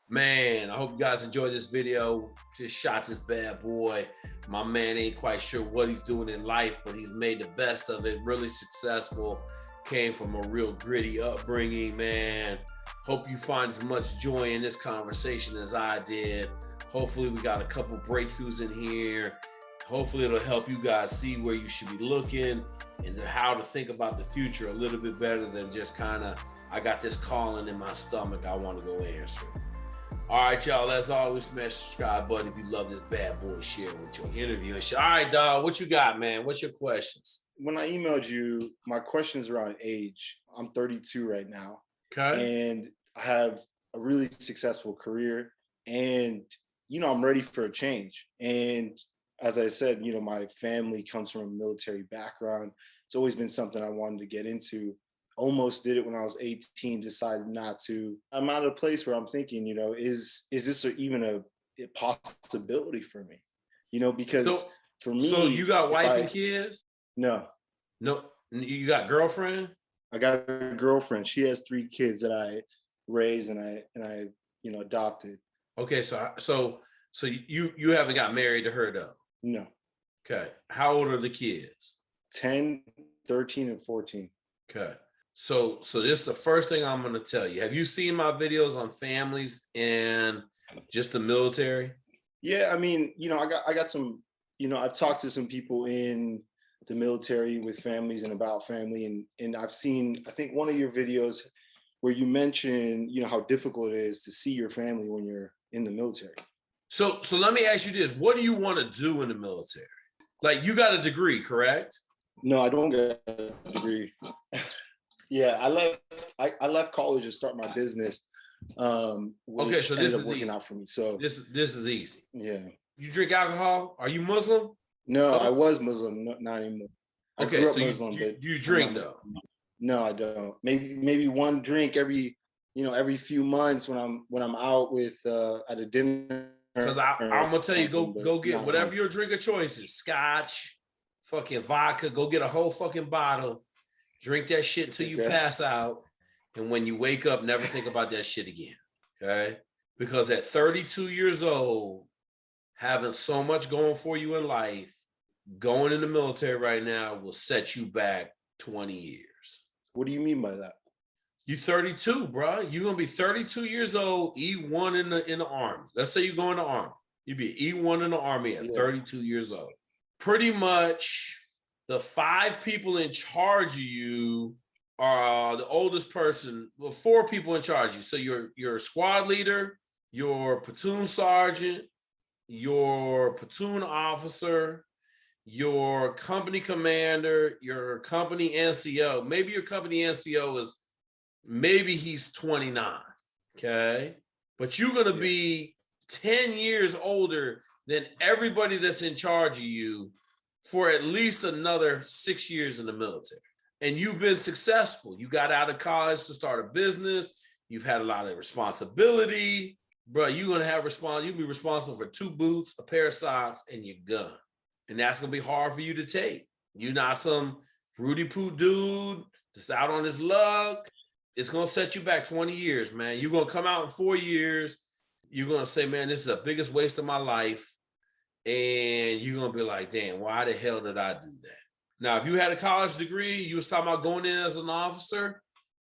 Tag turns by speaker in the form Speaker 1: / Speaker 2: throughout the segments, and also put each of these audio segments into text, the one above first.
Speaker 1: Man, I hope you guys enjoyed this video. Just shot this bad boy. My man ain't quite sure what he's doing in life, but he's made the best of it. Really successful. Came from a real gritty upbringing, man. Hope you find as much joy in this conversation as I did. Hopefully we got a couple breakthroughs in here. Hopefully it'll help you guys see where you should be looking and how to think about the future a little bit better than just kind of, I got this calling in my stomach, I want to go answer it. All right, y'all, as always, smash the subscribe button if you love this bad boy, share with your interview. All right, dog, what you got, man? What's your questions?
Speaker 2: When I emailed you, my questions around age. I'm 32 right now.
Speaker 1: Okay.
Speaker 2: And I have a really successful career. And, I'm ready for a change. And as I said, my family comes from a military background. It's always been something I wanted to get into. Almost did it when I was 18, decided not to. I'm at a place where I'm thinking, is this even a possibility for me? Because for me.
Speaker 1: So you got wife and kids?
Speaker 2: No.
Speaker 1: You got girlfriend?
Speaker 2: I got a girlfriend. She has 3 kids that I raised and I adopted.
Speaker 1: Okay, so you haven't got married to her though?
Speaker 2: No.
Speaker 1: Okay. How old are the kids?
Speaker 2: 10, 13, and 14.
Speaker 1: Okay. So this is the first thing I'm going to tell you. Have you seen my videos on families and just the military?
Speaker 2: Yeah, I mean, I got some, I've talked to some people in the military with families and about family, and I've seen, I think one of your videos where you mention, how difficult it is to see your family when you're in the military.
Speaker 1: So let me ask you this. What do you want to do in the military? Like, you got a degree, correct?
Speaker 2: No, I don't get a degree. Yeah, I left college to start my business.
Speaker 1: Okay, so this is
Speaker 2: working
Speaker 1: easy.
Speaker 2: out for me. So
Speaker 1: this is easy.
Speaker 2: Yeah.
Speaker 1: You drink alcohol? Are you Muslim?
Speaker 2: No, I was Muslim, not anymore.
Speaker 1: Okay, so Muslim, you drink though?
Speaker 2: No, I don't. Maybe one drink every few months when I'm out with at a dinner.
Speaker 1: Because I'm gonna tell you, go get whatever your drink of choice is. Scotch, fucking vodka. Go get a whole fucking bottle. Drink that shit until you pass out. And when you wake up, never think about that shit again. Okay? Because at 32 years old, having so much going for you in life, going in the military right now will set you back 20 years.
Speaker 2: What do you mean by that?
Speaker 1: You 32, bro. You're gonna be 32 years old, E1 in the Army. Let's say you go in the Army. You'd be E1 in the Army at 32 years old. Pretty much the 5 people in charge of you are the oldest person. Well, 4 people in charge of you. So you're a squad leader, your platoon sergeant, your platoon officer, your company commander, your company NCO. Maybe your company NCO is, maybe he's 29, okay? But you're gonna be 10 years older than everybody that's in charge of you for at least another 6 years in the military. And you've been successful. You got out of college to start a business. You've had a lot of responsibility. Bro, you'll be responsible for 2 boots, a pair of socks, and your gun. And that's gonna be hard for you to take. You're not some Rudy Poo dude that's out on his luck. It's gonna set you back 20 years, man. You're gonna come out in 4 years. You're gonna say, man, this is the biggest waste of my life. And you're gonna be like, damn, why the hell did I do that? Now, if you had a college degree, you was talking about going in as an officer,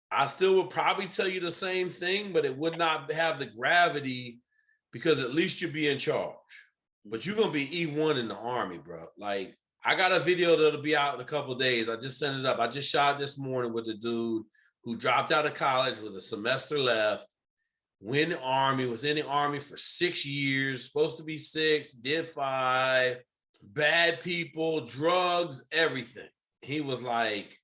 Speaker 1: I still would probably tell you the same thing, but it would not have the gravity because at least you'd be in charge. But you're gonna be E1 in the Army, bro. Like, I got a video that'll be out in a couple of days. I just sent it up. I just shot this morning with a dude who dropped out of college with a semester left, went in the Army, was in the Army for 6 years, supposed to be 6, did 5, bad people, drugs, everything. He was like,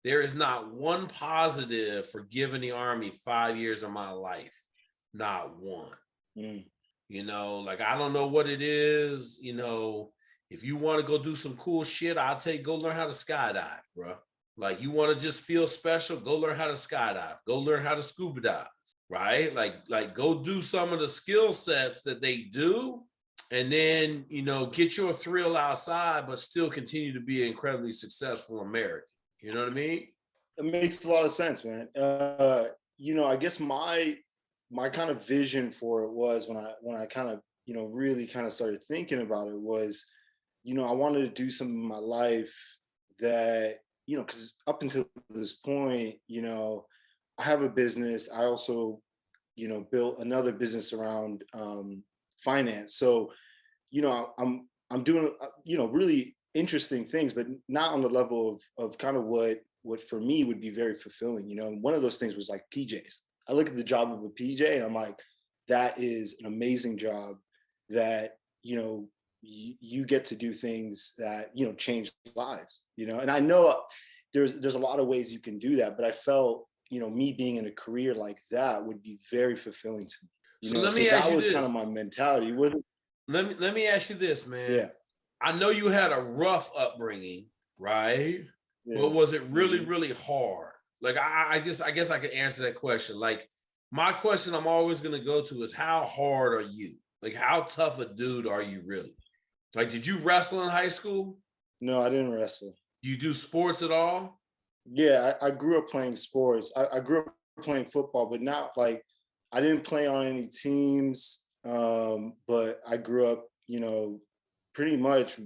Speaker 1: there is not one positive for giving the Army 5 years of my life. Not one. Like, I don't know what it is. If you want to go do some cool shit, go learn how to skydive, bro. Like, you want to just feel special, go learn how to skydive, go learn how to scuba dive, right? Like go do some of the skill sets that they do, and then, get your thrill outside, but still continue to be an incredibly successful American. You know what I mean?
Speaker 2: It makes a lot of sense, man. I guess my my kind of vision for it was when I kind of, really kind of started thinking about it was, I wanted to do something in my life that, because up until this point, I have a business. I also, built another business around finance. So, I'm doing, really interesting things, but not on the level of kind of what for me would be very fulfilling. One of those things was like PJs. I look at the job of a PJ and I'm like, that is an amazing job that, you get to do things that, change lives, and I know there's a lot of ways you can do that, but I felt, me being in a career like that would be very fulfilling to me.
Speaker 1: So let me ask
Speaker 2: that
Speaker 1: you
Speaker 2: was
Speaker 1: this.
Speaker 2: kind of my mentality.
Speaker 1: Let me ask you this, man.
Speaker 2: Yeah.
Speaker 1: I know you had a rough upbringing, right?
Speaker 2: Yeah.
Speaker 1: But was it really, really hard? Like I guess I could answer that question. Like my question I'm always gonna go to is how hard are you? Like how tough a dude are you really? Like, did you wrestle in high school?
Speaker 2: No, I didn't wrestle.
Speaker 1: You do sports at all?
Speaker 2: Yeah, I grew up playing sports. I grew up playing football, but not like I didn't play on any teams. But I grew up, pretty much,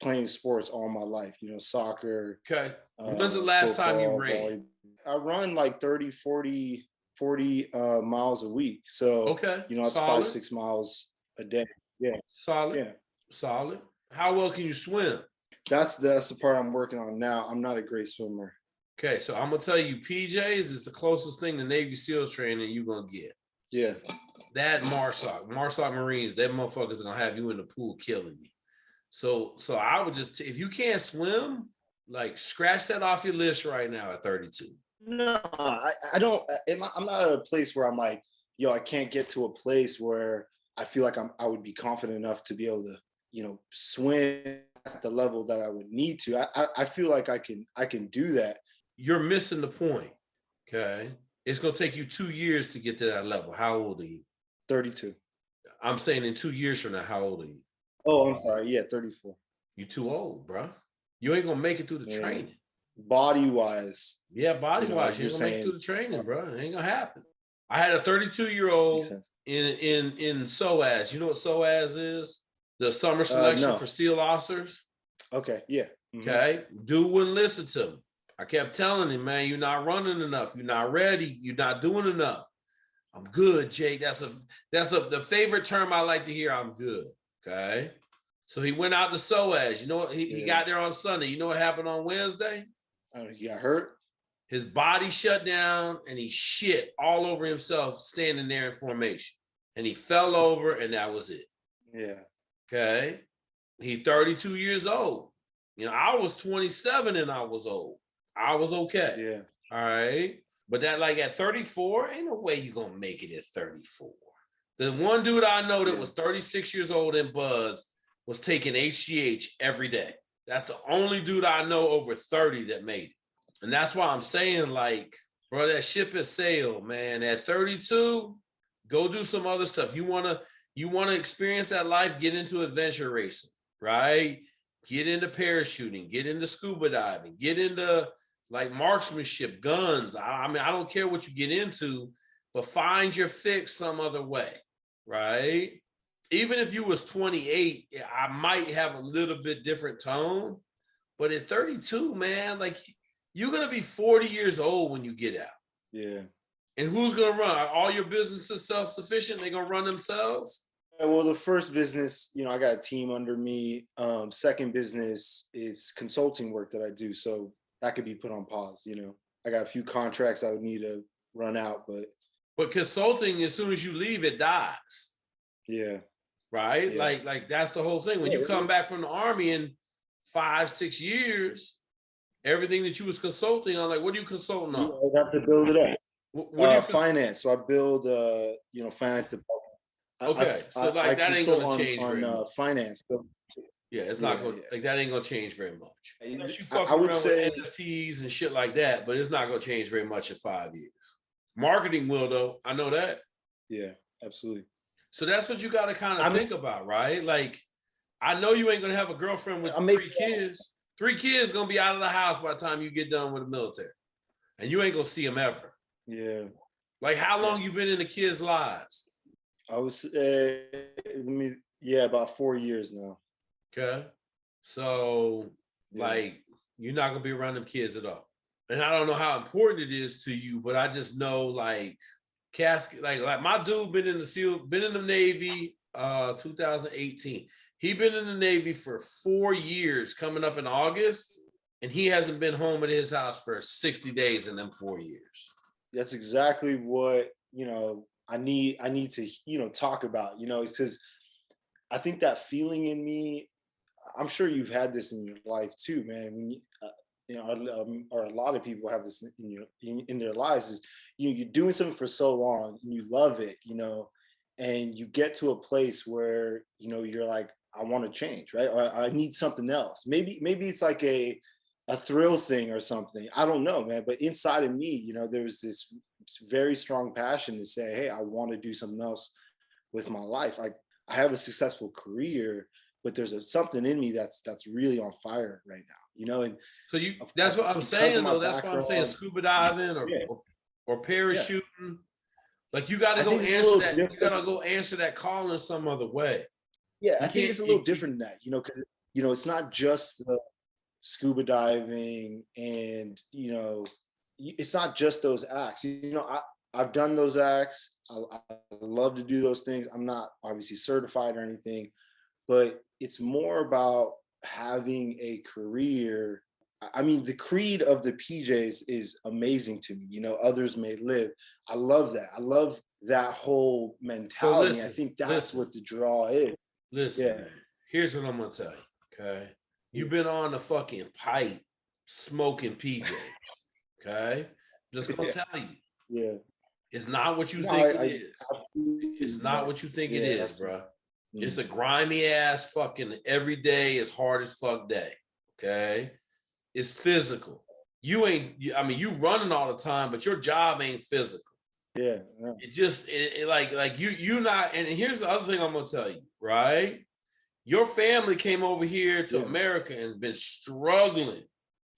Speaker 2: playing sports all my life, soccer.
Speaker 1: Okay. When's the last time you ran?
Speaker 2: I run like 30, 40 miles a week. So,
Speaker 1: okay.
Speaker 2: It's
Speaker 1: Solid.
Speaker 2: 5-6 miles a day. Yeah.
Speaker 1: Solid.
Speaker 2: Yeah.
Speaker 1: Solid. How well can you swim?
Speaker 2: That's the part I'm working on now. I'm not a great swimmer.
Speaker 1: Okay, so I'm gonna tell you, PJs is the closest thing to Navy SEALs training you're gonna get.
Speaker 2: Yeah.
Speaker 1: That Marsoc Marines, that motherfuckers gonna have you in the pool killing you. So I would just, if you can't swim, like scratch that off your list right now at 32.
Speaker 2: No, I don't. I'm not at a place where I'm like, I can't get to a place where I feel like I would be confident enough to be able to, swim at the level that I would need to. I feel like I can do that.
Speaker 1: You're missing the point. Okay. It's gonna take you 2 years to get to that level. How old are you?
Speaker 2: 32.
Speaker 1: I'm saying in 2 years from now, how old are you?
Speaker 2: Oh, I'm sorry. Yeah, 34.
Speaker 1: You too old, bro. You ain't gonna make it through the training.
Speaker 2: Body wise.
Speaker 1: Yeah, body wise. You ain't gonna make it through the training, bro. It ain't gonna happen. I had a 32-year-old in SOAS. You know what SOAS is? The summer selection for SEAL officers.
Speaker 2: Okay, yeah.
Speaker 1: Mm-hmm. Okay. Dude wouldn't listen to me. I kept telling him, man, you're not running enough. You're not ready. You're not doing enough. I'm good, Jake. That's the favorite term I like to hear. I'm good. Okay. So he went out to SOAS. You know what? He got there on Sunday. You know what happened on Wednesday?
Speaker 2: He got hurt.
Speaker 1: His body shut down and he shit all over himself standing there in formation. And he fell over and that was it.
Speaker 2: Yeah.
Speaker 1: Okay. He's 32 years old. I was 27 and I was old. I was okay.
Speaker 2: Yeah.
Speaker 1: All right. But that, like at 34, ain't no way you're going to make it at 34. The one dude I know that was 36 years old and buzzed was taking HGH every day. That's the only dude I know over 30 that made it. And that's why I'm saying, like, bro, that ship has sailed, man. At 32, go do some other stuff. You want to experience that life, get into adventure racing, right? Get into parachuting, get into scuba diving, get into like marksmanship, guns. I mean, I don't care what you get into, but find your fix some other way, right? Even if you was 28, I might have a little bit different tone, but at 32, man, like you're going to be 40 years old when you get out.
Speaker 2: Yeah.
Speaker 1: And who's going to run? Are all your businesses self-sufficient? They're going to run themselves?
Speaker 2: Well, the first business, I got a team under me. Second business is consulting work that I do. So that could be put on pause. I got a few contracts I would need to run out,
Speaker 1: but consulting, as soon as you leave, it dies.
Speaker 2: Yeah.
Speaker 1: Right?
Speaker 2: Yeah.
Speaker 1: Like that's the whole thing. When you come back from the Army in 5-6 years, everything that you was consulting on, like, what are you consulting on?
Speaker 2: I got to build it up.
Speaker 1: What do you
Speaker 2: finance? So I build, finance department.
Speaker 1: Okay, so like that ain't gonna change very much.
Speaker 2: Finance. So,
Speaker 1: yeah, it's not gonna like that ain't gonna change very much. Unless you fuck
Speaker 2: I would
Speaker 1: around
Speaker 2: say
Speaker 1: with NFTs and shit like that, but it's not gonna change very much in 5 years. Marketing will though. I know that.
Speaker 2: Yeah, absolutely.
Speaker 1: So that's what you got to kind of think about, right? Like, I know you ain't gonna have a girlfriend with 3 kids. 3 kids gonna be out of the house by the time you get done with the military, and you ain't gonna see them ever.
Speaker 2: Yeah.
Speaker 1: Like, how long you been in the kids' lives?
Speaker 2: I was about 4 years now.
Speaker 1: Okay. So, like, you're not gonna be around them kids at all. And I don't know how important it is to you, but I just know, like, casket, like my dude been in the SEAL, been in the Navy 2018. He been in the Navy for 4 years coming up in August, and he hasn't been home at his house for 60 days in them 4 years.
Speaker 2: That's exactly what, I need to, talk about, because I think that feeling in me, I'm sure you've had this in your life too, man. When or a lot of people have this in their lives, is you're doing something for so long and you love it, and you get to a place where you're like, I want to change, right? Or I need something else. Maybe it's like a thrill thing or something. I don't know, man. But inside of me, there was this very strong passion to say, hey, I want to do something else with my life. I have a successful career, but there's something in me that's really on fire right now, and
Speaker 1: so that's what I'm saying, though. That's why I'm saying scuba diving
Speaker 2: yeah.
Speaker 1: or parachuting. Yeah. Like, you got to go answer that. You got to go answer that call in some other way.
Speaker 2: Yeah, I think it's a little different than that, because it's not just the scuba diving, and it's not just those acts. I've done those acts. I love to do those things. I'm not obviously certified or anything, but it's more about having a career. I mean, the creed of the PJs is amazing to me. Others may live. I love that. I love that whole mentality. So listen, I think that's what the draw is.
Speaker 1: Listen, man, here's what I'm gonna tell you. Okay, you've been on the fucking pipe smoking PJs. Okay, just gonna tell you.
Speaker 2: Yeah,
Speaker 1: it's not what you think it is. It's not what you think it is, bro. It's a grimy ass fucking every day is hard as fuck day. Okay, it's physical. You running all the time, but your job ain't physical.
Speaker 2: Yeah.
Speaker 1: It just like you not. And here's the other thing I'm gonna tell you, right? Your family came over here to America and been struggling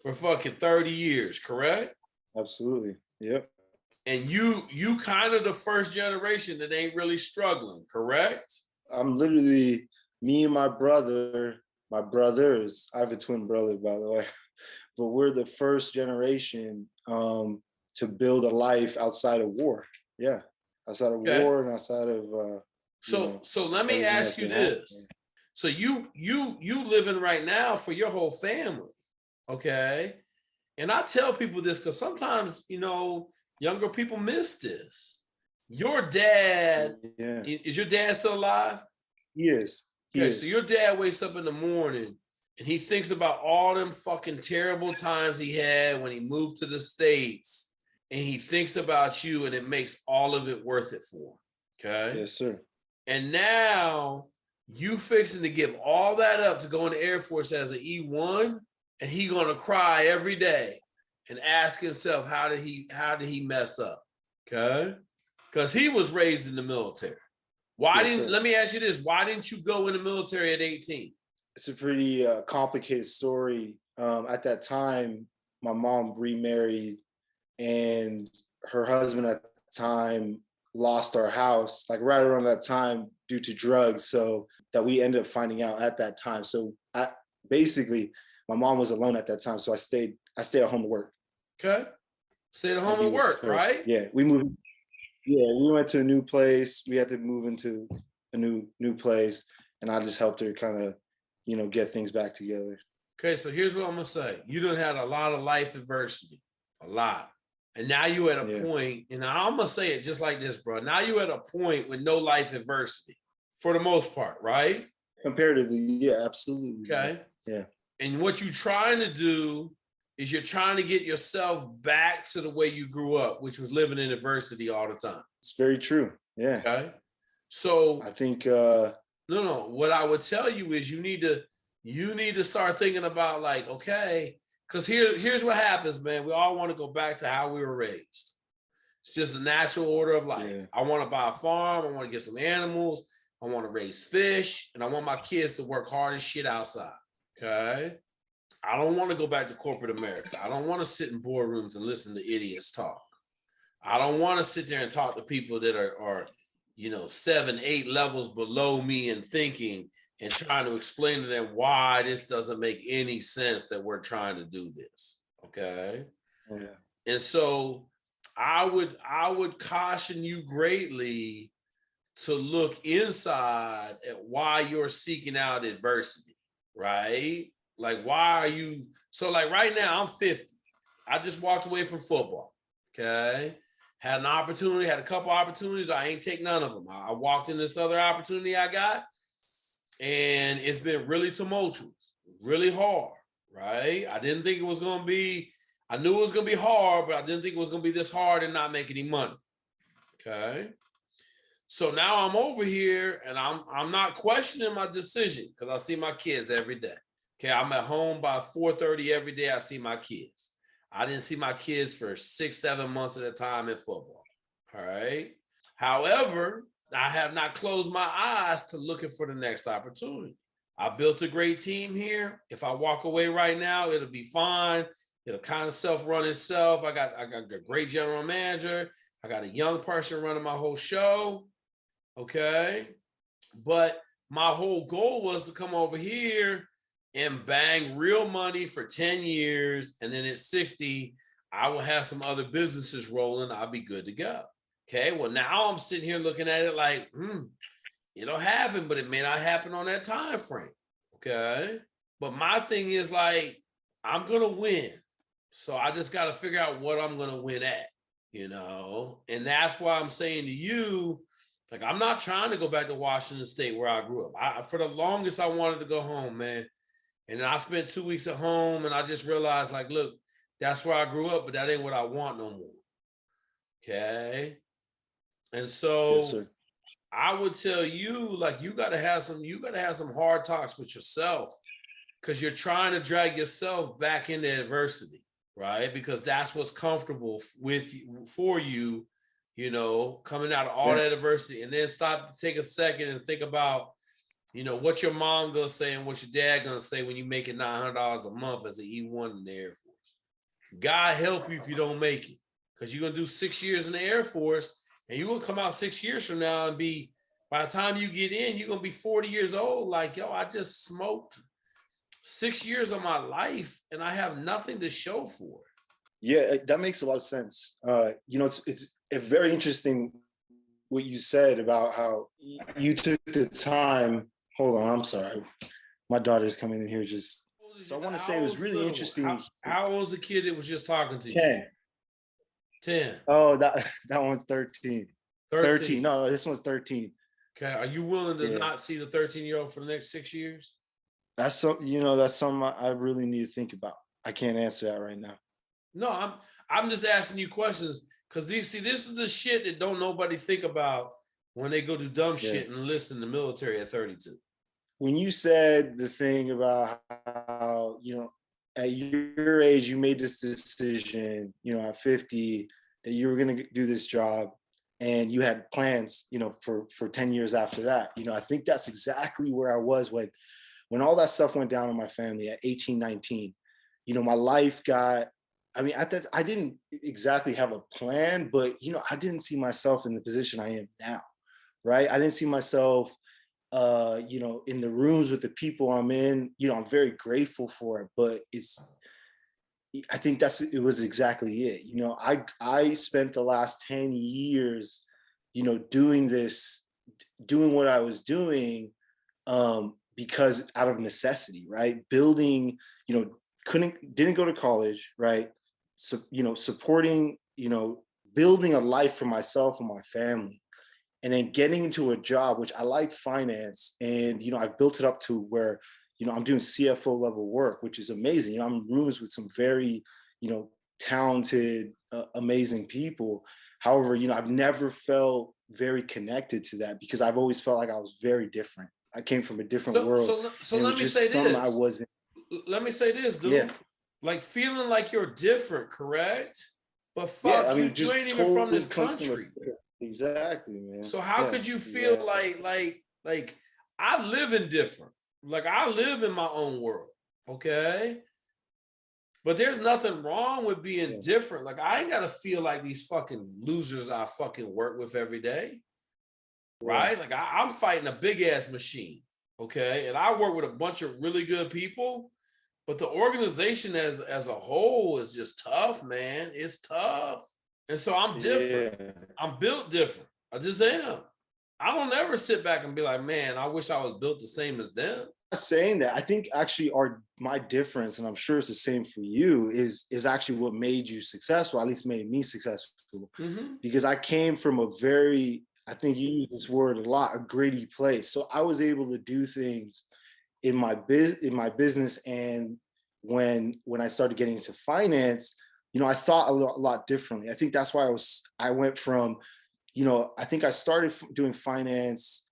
Speaker 1: for fucking 30 years, correct?
Speaker 2: Absolutely. Yep.
Speaker 1: And you kind of the first generation that ain't really struggling, correct?
Speaker 2: I'm literally, me and my brothers, I have a twin brother, by the way, but we're the first generation to build a life outside of war. Yeah. Outside of war and outside of
Speaker 1: so let me ask you this. So you living right now for your whole family. Okay. And I tell people this because sometimes, younger people miss this. Your dad, is your dad still alive?
Speaker 2: He is.
Speaker 1: Okay, so your dad wakes up in the morning and he thinks about all them fucking terrible times he had when he moved to the States, and he thinks about you, and it makes all of it worth it for him. Okay?
Speaker 2: Yes, sir.
Speaker 1: And now you fixing to give all that up to go in the Air Force as an E1, and he gonna cry every day and ask himself, how did he mess up? Okay? Because he was raised in the military. Let me ask you this, why didn't you go in the military at 18?
Speaker 2: It's a pretty complicated story. At that time, my mom remarried, and her husband at the time lost our house, like right around that time, due to drugs. So that we ended up finding out at that time. So basically, my mom was alone at that time. So I stayed at home to work.
Speaker 1: Okay. Stayed at home to work, right?
Speaker 2: Yeah. We moved. Yeah, we went to a new place. We had to move into a new place, and I just helped her kind of, get things back together.
Speaker 1: Okay, so here's what I'm gonna say. You done had a lot of life adversity, a lot, and now you at a point. And I'm gonna say it just like this, bro. Now you at a point with no life adversity, for the most part, right?
Speaker 2: Comparatively, yeah, absolutely.
Speaker 1: Okay.
Speaker 2: Yeah.
Speaker 1: And what you're trying to do is you're trying to get yourself back to the way you grew up, which was living in adversity all the time.
Speaker 2: It's very true. Yeah.
Speaker 1: Okay. So
Speaker 2: I think
Speaker 1: no. What I would tell you is you need to start thinking about, like, okay, because here's what happens, man. We all want to go back to how we were raised. It's just a natural order of life. Yeah. I want to buy a farm. I want to get some animals. I want to raise fish, and I want my kids to work hard as shit outside. Okay. I don't want to go back to corporate America. I don't want to sit in boardrooms and listen to idiots talk. I don't want to sit there and talk to people that are 7, 8 levels below me in thinking and trying to explain to them why this doesn't make any sense that we're trying to do this. Okay.
Speaker 2: Yeah.
Speaker 1: And so I would caution you greatly to look inside at why you're seeking out adversity, right? Like, why are you so like right now? I'm 50. I just walked away from football. Okay. Had an opportunity, had a couple opportunities. I ain't take none of them. I walked in this other opportunity I got, and it's been really tumultuous, really hard, right? I didn't think it was going to be, I knew it was going to be hard, but I didn't think it was going to be this hard and not make any money. Okay. So now I'm over here and I'm not questioning my decision because I see my kids every day. Okay. I'm at home by 4:30 every day. I see my kids. I didn't see my kids for 6, 7 months at a time in football. All right. However, I have not closed my eyes to looking for the next opportunity. I built a great team here. If I walk away right now, it'll be fine. It'll kind of self-run itself. I got a great general manager. I got a young person running my whole show. Okay. But my whole goal was to come over here and bang real money for 10 years. And then at 60, I will have some other businesses rolling. I'll be good to go. Okay. Well, now I'm sitting here looking at it like, it'll happen, but it may not happen on that time frame. Okay. But my thing is like, I'm going to win. So I just got to figure out what I'm going to win at, and that's why I'm saying to you, like, I'm not trying to go back to Washington State where I grew up. For the longest, I wanted to go home, man. And then I spent 2 weeks at home and I just realized, like, look, that's where I grew up, but that ain't what I want no more. Okay. And so
Speaker 2: Yes, sir.
Speaker 1: I would tell you, like, you gotta have some hard talks with yourself because you're trying to drag yourself back into adversity, right? Because that's what's comfortable with you for you, coming out of all that adversity. And then stop, take a second and think about, what your mom gonna say and what your dad gonna say when you make it $900 a month as an E1 in the Air Force. God help you if you don't make it, because you're gonna do 6 years in the Air Force, and you're gonna come out 6 years from now and be, by the time you get in, you're gonna be 40 years old. Like, yo, I just smoked 6 years of my life, and I have nothing to show for it.
Speaker 2: Yeah, that makes a lot of sense. It's very interesting what you said about how you took the time. Hold on, I'm sorry. My daughter's coming in here just. So I want to say it was really interesting.
Speaker 1: How old was the kid that was just talking to you?
Speaker 2: 10.
Speaker 1: 10.
Speaker 2: Oh, that one's 13.
Speaker 1: 13.
Speaker 2: No, this one's 13.
Speaker 1: Okay. Are you willing to not see the 13-year-old for the next 6 years?
Speaker 2: That's something I really need to think about. I can't answer that right now.
Speaker 1: No, I'm just asking you questions because this is the shit that don't nobody think about when they go do dumb shit and enlist in the military at 32.
Speaker 2: When you said the thing about how, at your age, you made this decision, at 50, that you were going to do this job and you had plans, for 10 years after that. I think that's exactly where I was when all that stuff went down in my family at 18, 19. My life got, at that, I didn't exactly have a plan, but, I didn't see myself in the position I am now, right? I didn't see myself in the rooms with the people I'm in. I'm very grateful for it, but I think it was exactly it. I spent the last 10 years, doing what I was doing, because out of necessity, right? Building, didn't go to college, right? So, supporting, building a life for myself and my family. And then getting into a job, which I like finance, and I've built it up to where I'm doing CFO level work, which is amazing. I'm in rooms with some very talented, amazing people. However, I've never felt very connected to that because I've always felt like I was very different. I came from a different world.
Speaker 1: So let me say this.
Speaker 2: I wasn't.
Speaker 1: Let me say this, dude. Yeah. Like feeling like you're different, correct? But fuck, you ain't even from this country.
Speaker 2: Exactly, man.
Speaker 1: So how could you feel like I live in different? Like I live in my own world, okay? But there's nothing wrong with being different. Like, I ain't gotta feel like these fucking losers I fucking work with every day. Right? Like, I'm fighting a big ass machine. Okay. And I work with a bunch of really good people, but the organization as a whole is just tough, man. It's tough. And so I'm different. Yeah. I'm built different. I just am. I don't ever sit back and be like, man, I wish I was built the same as them.
Speaker 2: I'm not saying that. I think actually my difference, and I'm sure it's the same for you, is actually what made you successful, at least made me successful. Because I came from a very, I think you use this word a lot, a gritty place. So I was able to do things in my business, and when I started getting into finance, you know, I thought a lot differently. I think that's why I went from, you know, I think I started doing finance,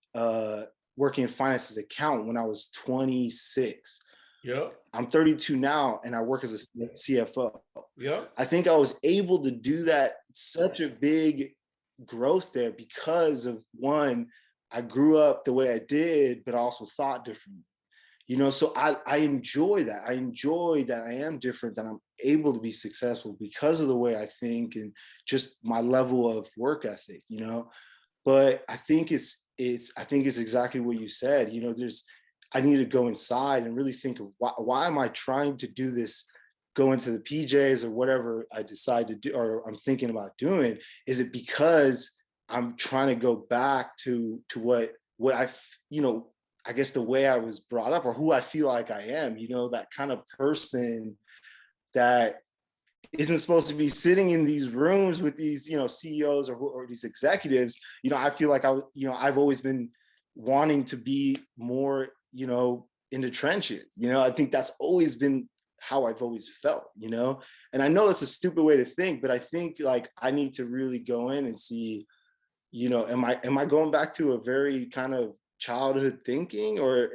Speaker 2: working in finance as an accountant when I was 26.
Speaker 1: Yeah.
Speaker 2: I'm 32 now, and I work as a CFO.
Speaker 1: Yeah.
Speaker 2: I think I was able to do that, such a big growth there because of, one, I grew up the way I did, but I also thought differently. You know, so I enjoy that. I enjoy that I am different, that I'm able to be successful because of the way I think and just my level of work ethic, you know. But I think it's exactly what you said. You know, I need to go inside and really think of why am I trying to do this, go into the PJs or whatever I decide to do, or I'm thinking about doing. Is it because I'm trying to go back to what I, you know, I guess the way I was brought up, or who I feel like I am, you know, that kind of person that isn't supposed to be sitting in these rooms with these, you know, CEOs or these executives. You know, I feel like I've always been wanting to be more, you know, in the trenches. You know, I think that's always been how I've always felt, you know. And I know it's a stupid way to think, but I think like I need to really go in and see, you know, am I going back to a very kind of childhood thinking, or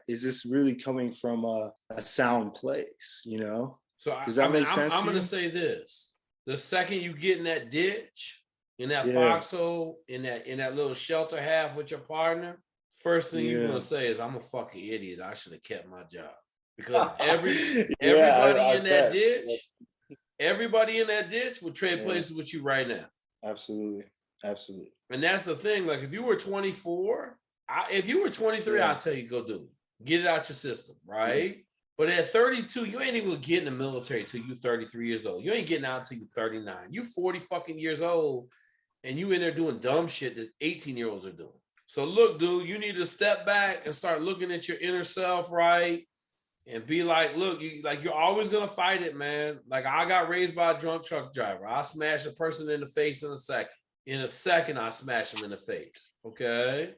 Speaker 2: is this really coming from a sound place, you know?
Speaker 1: So
Speaker 2: does that make sense?
Speaker 1: I'm going to say this: the second you get in that ditch, in that foxhole, in that little shelter half with your partner, first thing you're going to say is, "I'm a fucking idiot. I should have kept my job." Because everybody in that ditch would trade places with you right now.
Speaker 2: Absolutely.
Speaker 1: And that's the thing. Like, if you were 24. If you were 23, I'll tell you, go do it. Get it out your system, right? But at 32, you ain't even gonna get in the military until you're 33 years old. You ain't getting out until you're 39. You 40 fucking years old, and you in there doing dumb shit that 18-year-olds are doing. So look, dude, you need to step back and start looking at your inner self, right? And be like, look, you're always gonna fight it, man. Like, I got raised by a drunk truck driver. I smash a person in the face in a second. In a second, I smash them in the face. Okay.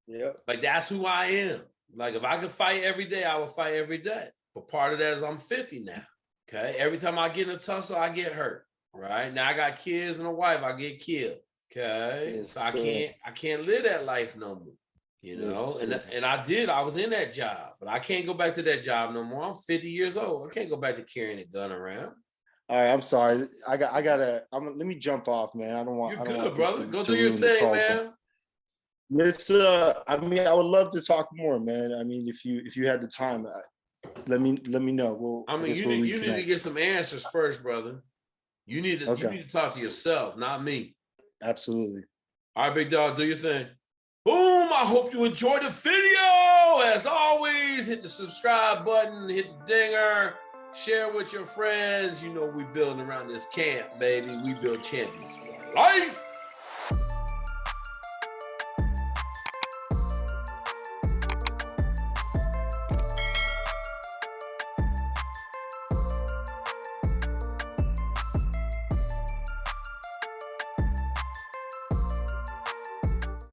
Speaker 2: Yeah.
Speaker 1: Like, that's who I am. Like, if I could fight every day, I would fight every day. But part of that is I'm 50 now. Okay. Every time I get in a tussle, I get hurt. Right. Now I got kids and a wife, I get killed. Okay. Yes, so I can't live that life no more. You know, and I was in that job, but I can't go back to that job no more. I'm 50 years old. I can't go back to carrying a gun around.
Speaker 2: All right, I'm sorry. Let me jump off, man. I don't want.
Speaker 1: You're good, brother. Go do your thing, man.
Speaker 2: It's I mean, I would love to talk more, man. I mean, if you had the time, let me know.
Speaker 1: You need to get some answers first, brother. You need to talk to yourself, not me.
Speaker 2: Absolutely.
Speaker 1: All right, big dog, do your thing. Boom! I hope you enjoyed the video. As always, hit the subscribe button, hit the dinger, share with your friends. You know we building around this camp, baby. We build champions for life.